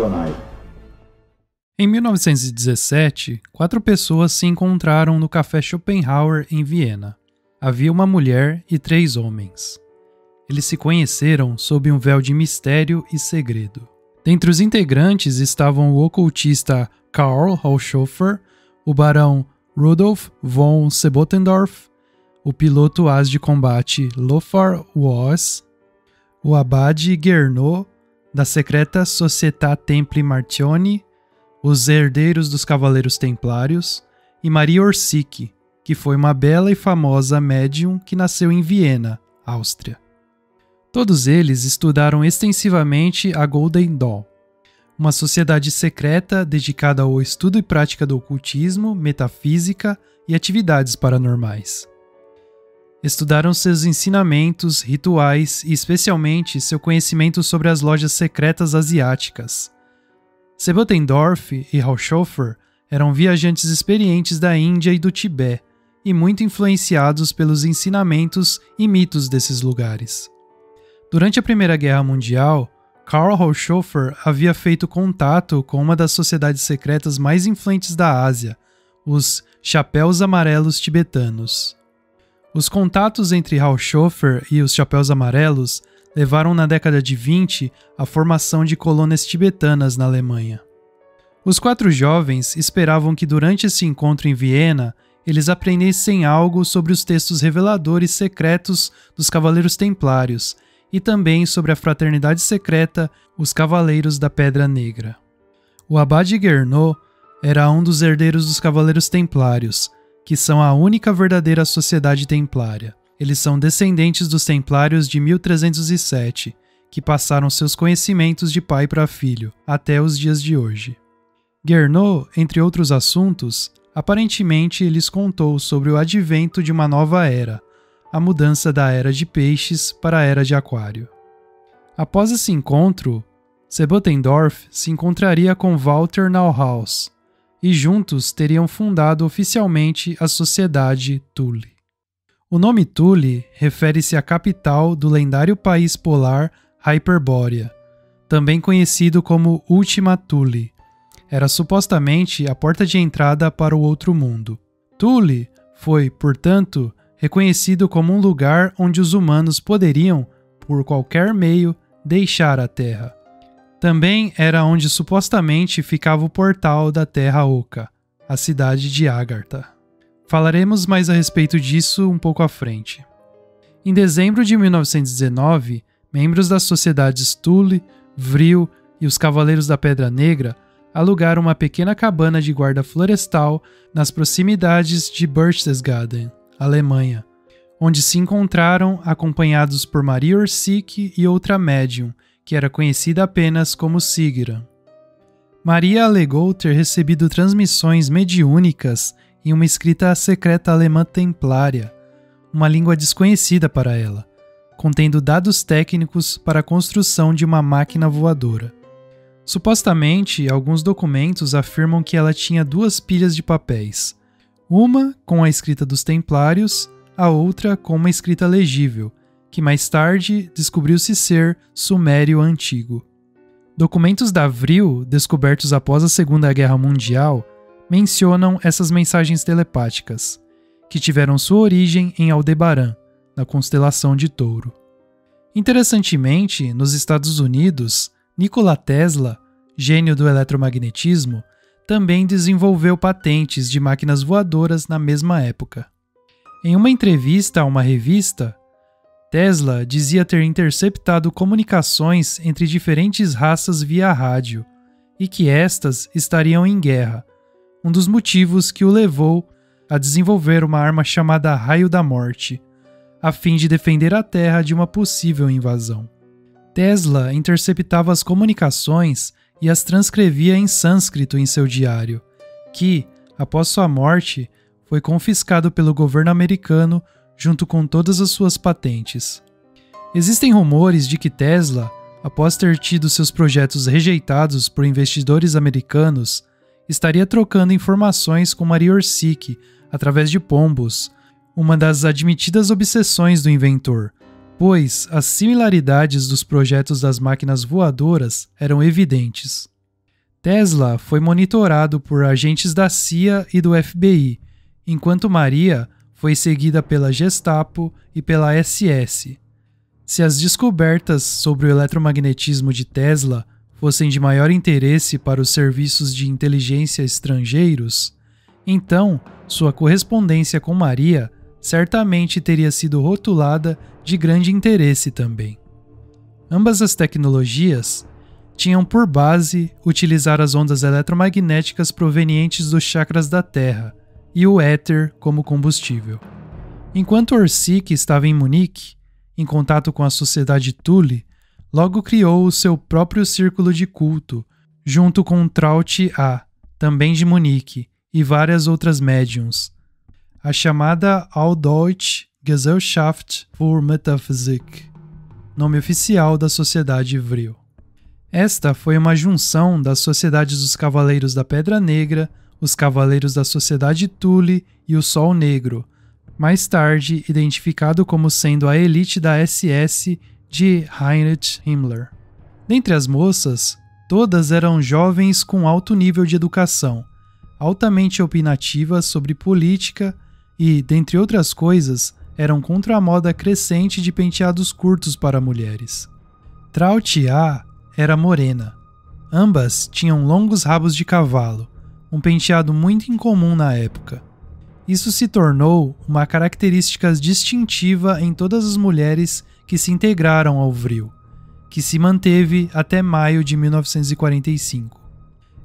Sonai. Em 1917, 4 pessoas se encontraram no Café Schopenhauer, em Viena. Havia uma mulher e 3 homens. Eles se conheceram sob um véu de mistério e segredo. Dentre os integrantes estavam o ocultista Karl Haushofer, o barão Rudolf von Sebottendorf, o piloto as de combate Lothar Voss, o abade Gernot, da secreta Società Templi Martioni, os herdeiros dos Cavaleiros Templários, e Maria Orsic, que foi uma bela e famosa médium que nasceu em Viena, Áustria. Todos eles estudaram extensivamente a Golden Dawn, uma sociedade secreta dedicada ao estudo e prática do ocultismo, metafísica e atividades paranormais. Estudaram seus ensinamentos, rituais e especialmente seu conhecimento sobre as lojas secretas asiáticas. Sebottendorf e Haushofer eram viajantes experientes da Índia e do Tibete e muito influenciados pelos ensinamentos e mitos desses lugares. Durante a Primeira Guerra Mundial, Karl Haushofer havia feito contato com uma das sociedades secretas mais influentes da Ásia, os Chapéus Amarelos Tibetanos. Os contatos entre Haushofer e os Chapéus Amarelos levaram na década de 20 à formação de colônias tibetanas na Alemanha. Os 4 jovens esperavam que durante esse encontro em Viena eles aprendessem algo sobre os textos reveladores secretos dos Cavaleiros Templários e também sobre a fraternidade secreta, os Cavaleiros da Pedra Negra. O abade Gernot era um dos herdeiros dos Cavaleiros Templários, que são a única verdadeira sociedade templária. Eles são descendentes dos Templários de 1307, que passaram seus conhecimentos de pai para filho, até os dias de hoje. Gernot, entre outros assuntos, aparentemente lhes contou sobre o advento de uma nova era, a mudança da Era de Peixes para a Era de Aquário. Após esse encontro, Sebottendorf se encontraria com Walter Neuhaus, e juntos teriam fundado oficialmente a Sociedade Thule. O nome Thule refere-se à capital do lendário país polar Hyperborea, também conhecido como Última Thule. Era supostamente a porta de entrada para o outro mundo. Thule foi, portanto, reconhecido como um lugar onde os humanos poderiam, por qualquer meio, deixar a Terra. Também era onde supostamente ficava o portal da Terra Oca, a cidade de Agartha. Falaremos mais a respeito disso um pouco à frente. Em dezembro de 1919, membros das sociedades Thule, Vril e os Cavaleiros da Pedra Negra alugaram uma pequena cabana de guarda florestal nas proximidades de Berchtesgaden, Alemanha, onde se encontraram acompanhados por Maria Orsic e outra médium, que era conhecida apenas como Sigrun. Maria alegou ter recebido transmissões mediúnicas em uma escrita secreta alemã templária, uma língua desconhecida para ela, contendo dados técnicos para a construção de uma máquina voadora. Supostamente, alguns documentos afirmam que ela tinha 2 pilhas de papéis, uma com a escrita dos Templários, a outra com uma escrita legível, que mais tarde descobriu-se ser sumério antigo. Documentos da Vril, descobertos após a Segunda Guerra Mundial, mencionam essas mensagens telepáticas, que tiveram sua origem em Aldebaran, na constelação de Touro. Interessantemente, nos Estados Unidos, Nikola Tesla, gênio do eletromagnetismo, também desenvolveu patentes de máquinas voadoras na mesma época. Em uma entrevista a uma revista, Tesla dizia ter interceptado comunicações entre diferentes raças via rádio e que estas estariam em guerra, um dos motivos que o levou a desenvolver uma arma chamada Raio da Morte, a fim de defender a Terra de uma possível invasão. Tesla interceptava as comunicações e as transcrevia em sânscrito em seu diário, que, após sua morte, foi confiscado pelo governo americano junto com todas as suas patentes. Existem rumores de que Tesla, após ter tido seus projetos rejeitados por investidores americanos, estaria trocando informações com Maria Orsic através de pombos, uma das admitidas obsessões do inventor, pois as similaridades dos projetos das máquinas voadoras eram evidentes. Tesla foi monitorado por agentes da CIA e do FBI, enquanto Maria foi seguida pela Gestapo e pela SS. Se as descobertas sobre o eletromagnetismo de Tesla fossem de maior interesse para os serviços de inteligência estrangeiros, então sua correspondência com Maria certamente teria sido rotulada de grande interesse também. Ambas as tecnologias tinham por base utilizar as ondas eletromagnéticas provenientes dos chakras da Terra e o éter como combustível. Enquanto Orsic estava em Munique, em contato com a sociedade Thule, logo criou o seu próprio círculo de culto, junto com Traut A, também de Munique, e várias outras médiums, a chamada Alldeutsche Gesellschaft für Metaphysik, nome oficial da Sociedade Vril. Esta foi uma junção das sociedades dos Cavaleiros da Pedra Negra, os Cavaleiros da Sociedade Thule e o Sol Negro, mais tarde identificado como sendo a elite da SS de Heinrich Himmler. Dentre as moças, todas eram jovens com alto nível de educação, altamente opinativas sobre política e, dentre outras coisas, eram contra a moda crescente de penteados curtos para mulheres. Traut A era morena. Ambas tinham longos rabos de cavalo, um penteado muito incomum na época. Isso se tornou uma característica distintiva em todas as mulheres que se integraram ao Vril, que se manteve até maio de 1945.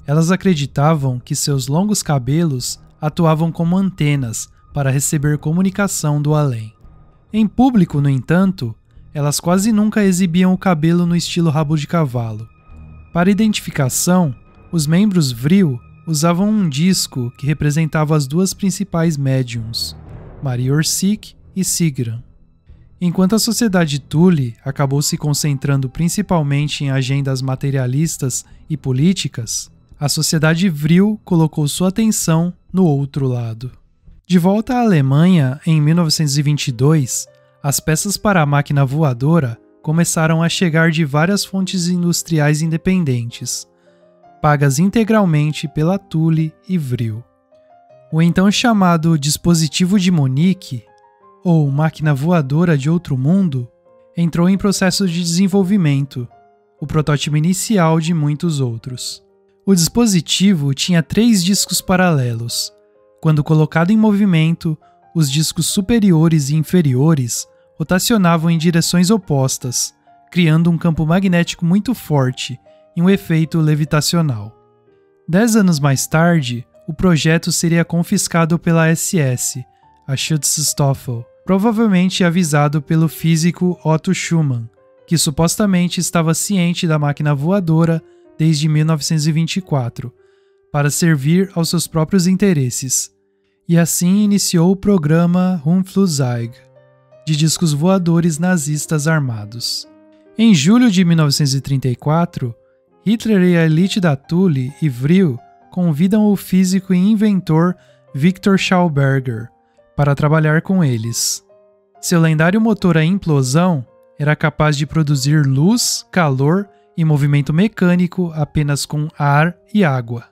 Elas acreditavam que seus longos cabelos atuavam como antenas para receber comunicação do além. Em público, no entanto, elas quase nunca exibiam o cabelo no estilo rabo de cavalo. Para identificação, os membros Vril usavam um disco que representava as duas principais médiums, Maria Orsic e Sigrun. Enquanto a sociedade Thule acabou se concentrando principalmente em agendas materialistas e políticas, a sociedade Vril colocou sua atenção no outro lado. De volta à Alemanha, em 1922, as peças para a máquina voadora começaram a chegar de várias fontes industriais independentes, pagas integralmente pela Thule e Vril. O então chamado dispositivo de Munique, ou máquina voadora de outro mundo, entrou em processo de desenvolvimento, o protótipo inicial de muitos outros. O dispositivo tinha 3 discos paralelos. Quando colocado em movimento, os discos superiores e inferiores rotacionavam em direções opostas, criando um campo magnético muito forte e um efeito levitacional. 10 anos mais tarde, o projeto seria confiscado pela SS, a Schutzstaffel, provavelmente avisado pelo físico Otto Schumann, que supostamente estava ciente da máquina voadora desde 1924, para servir aos seus próprios interesses, e assim iniciou o programa Rundflugzeug, de discos voadores nazistas armados. Em julho de 1934, Hitler e a elite da Thule e Vril convidam o físico e inventor Victor Schauberger para trabalhar com eles. Seu lendário motor a implosão era capaz de produzir luz, calor e movimento mecânico apenas com ar e água.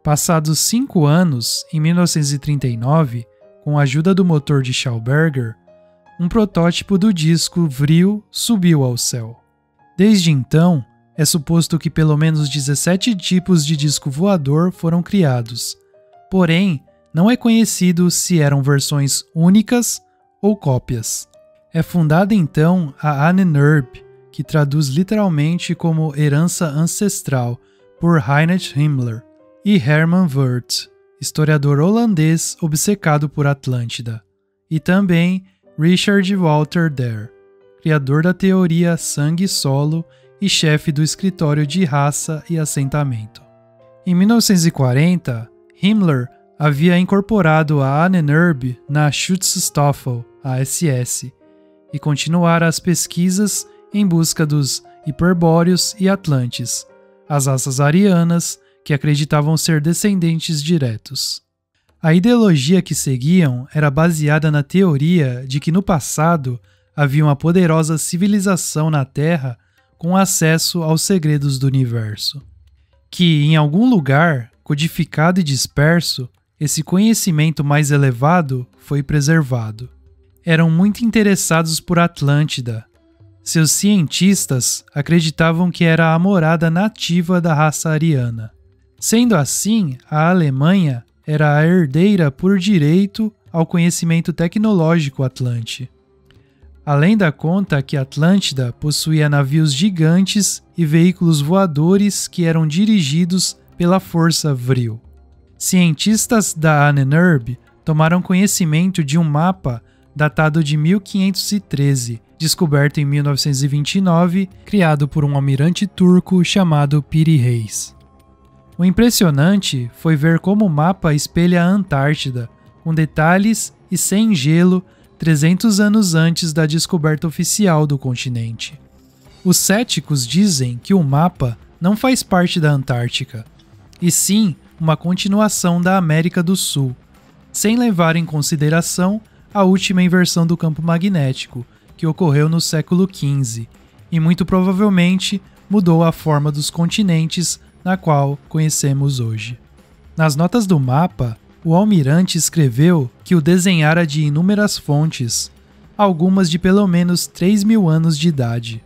Passados 5 anos, em 1939, com a ajuda do motor de Schauberger, um protótipo do disco Vril subiu ao céu. Desde então, é suposto que pelo menos 17 tipos de disco voador foram criados, porém, não é conhecido se eram versões únicas ou cópias. É fundada então a Ahnenerbe, que traduz literalmente como herança ancestral, por Heinrich Himmler, e Herman Wirth, historiador holandês obcecado por Atlântida, e também Richard Walter Dare, criador da teoria sangue solo e chefe do escritório de raça e assentamento. Em 1940, Himmler havia incorporado a Ahnenerbe na Schutzstaffel, a SS, e continuara as pesquisas em busca dos hiperbóreos e atlantes, as raças arianas que acreditavam ser descendentes diretos. A ideologia que seguiam era baseada na teoria de que no passado havia uma poderosa civilização na Terra com acesso aos segredos do universo, que, em algum lugar, codificado e disperso, esse conhecimento mais elevado foi preservado. Eram muito interessados por Atlântida. Seus cientistas acreditavam que era a morada nativa da raça ariana. Sendo assim, a Alemanha era a herdeira por direito ao conhecimento tecnológico atlante. Além da conta que Atlântida possuía navios gigantes e veículos voadores que eram dirigidos pela força Vril. Cientistas da Ahnenerbe tomaram conhecimento de um mapa datado de 1513, descoberto em 1929, criado por um almirante turco chamado Piri Reis. O impressionante foi ver como o mapa espelha a Antártida, com detalhes e sem gelo 300 anos antes da descoberta oficial do continente. Os céticos dizem que o mapa não faz parte da Antártica, e sim uma continuação da América do Sul, sem levar em consideração a última inversão do campo magnético, que ocorreu no século XV, e muito provavelmente mudou a forma dos continentes na qual conhecemos hoje. Nas notas do mapa, o almirante escreveu que o desenhara de inúmeras fontes, algumas de pelo menos 3.000 anos de idade.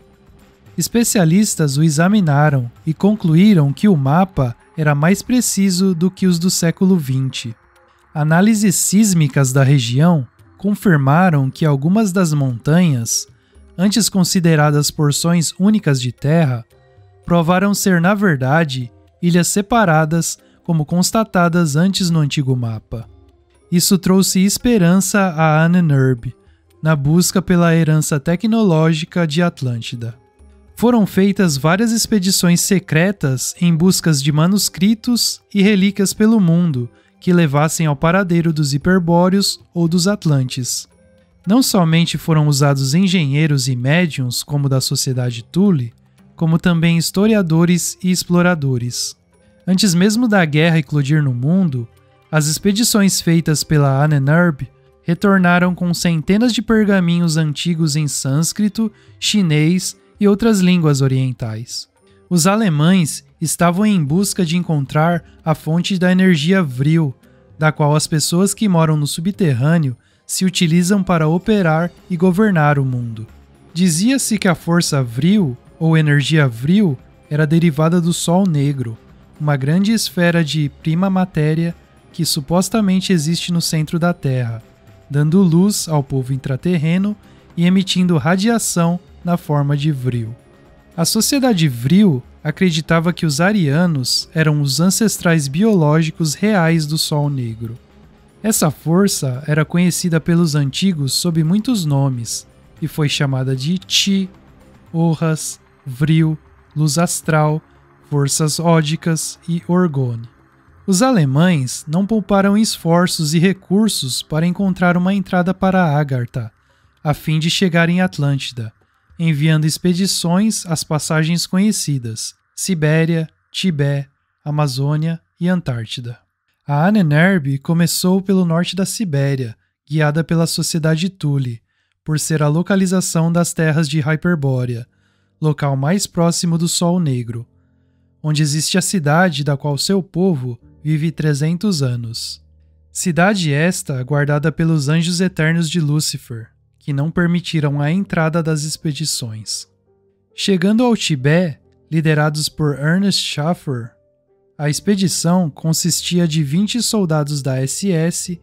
Especialistas o examinaram e concluíram que o mapa era mais preciso do que os do século XX. Análises sísmicas da região confirmaram que algumas das montanhas, antes consideradas porções únicas de terra, provaram ser, na verdade, ilhas separadas como constatadas antes no antigo mapa. Isso trouxe esperança a Ahnenerbe, na busca pela herança tecnológica de Atlântida. Foram feitas várias expedições secretas em busca de manuscritos e relíquias pelo mundo que levassem ao paradeiro dos hiperbóreos ou dos atlantes. Não somente foram usados engenheiros e médiuns como da Sociedade Thule, como também historiadores e exploradores. Antes mesmo da guerra eclodir no mundo, as expedições feitas pela Ahnenerbe retornaram com centenas de pergaminhos antigos em sânscrito, chinês e outras línguas orientais. Os alemães estavam em busca de encontrar a fonte da energia Vril, da qual as pessoas que moram no subterrâneo se utilizam para operar e governar o mundo. Dizia-se que a força Vril, ou energia Vril, era derivada do Sol Negro, uma grande esfera de prima matéria que supostamente existe no centro da Terra, dando luz ao povo intraterreno e emitindo radiação na forma de Vril. A sociedade Vril acreditava que os arianos eram os ancestrais biológicos reais do Sol Negro. Essa força era conhecida pelos antigos sob muitos nomes e foi chamada de Chi, Orras, Vril, Luz Astral, Forças Ódicas e Orgone. Os alemães não pouparam esforços e recursos para encontrar uma entrada para Agartha, a fim de chegar em Atlântida, enviando expedições às passagens conhecidas: Sibéria, Tibete, Amazônia e Antártida. A Ahnenerbe começou pelo norte da Sibéria, guiada pela Sociedade Thule, por ser a localização das terras de Hyperbórea, local mais próximo do Sol Negro, onde existe a cidade da qual seu povo vive 300 anos. Cidade esta guardada pelos anjos eternos de Lúcifer, que não permitiram a entrada das expedições. Chegando ao Tibete, liderados por Ernest Schaffer, a expedição consistia de 20 soldados da SS,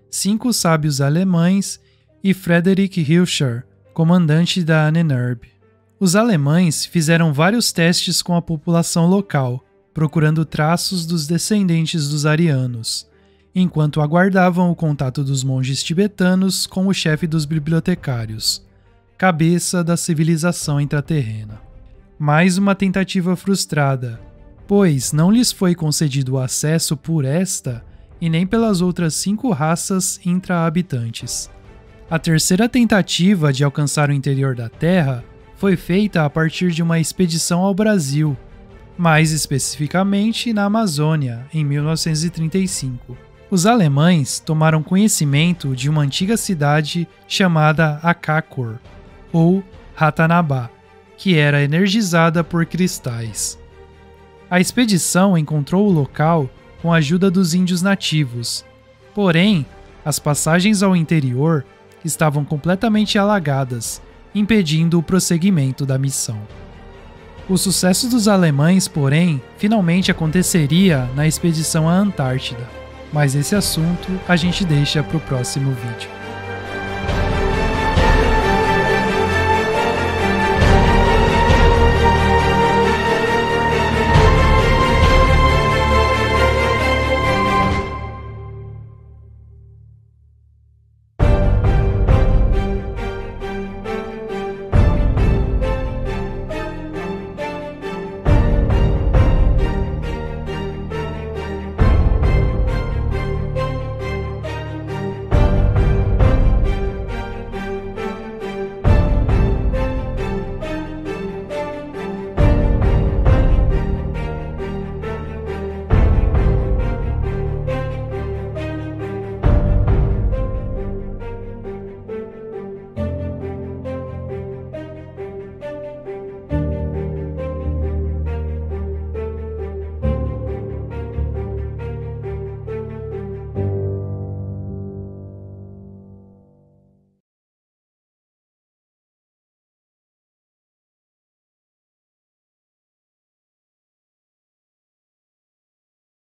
5 sábios alemães e Frederick Hilscher, comandante da Ahnenerbe. Os alemães fizeram vários testes com a população local, procurando traços dos descendentes dos arianos, enquanto aguardavam o contato dos monges tibetanos com o chefe dos bibliotecários, cabeça da civilização intraterrena. Mais uma tentativa frustrada, pois não lhes foi concedido o acesso por esta e nem pelas outras 5 raças intra-habitantes. A terceira tentativa de alcançar o interior da Terra foi feita a partir de uma expedição ao Brasil, mais especificamente na Amazônia, em 1935. Os alemães tomaram conhecimento de uma antiga cidade chamada Akakor, ou Ratanabá, que era energizada por cristais. A expedição encontrou o local com a ajuda dos índios nativos, porém, as passagens ao interior estavam completamente alagadas, impedindo o prosseguimento da missão. O sucesso dos alemães, porém, finalmente aconteceria na expedição à Antártida, mas esse assunto a gente deixa para o próximo vídeo.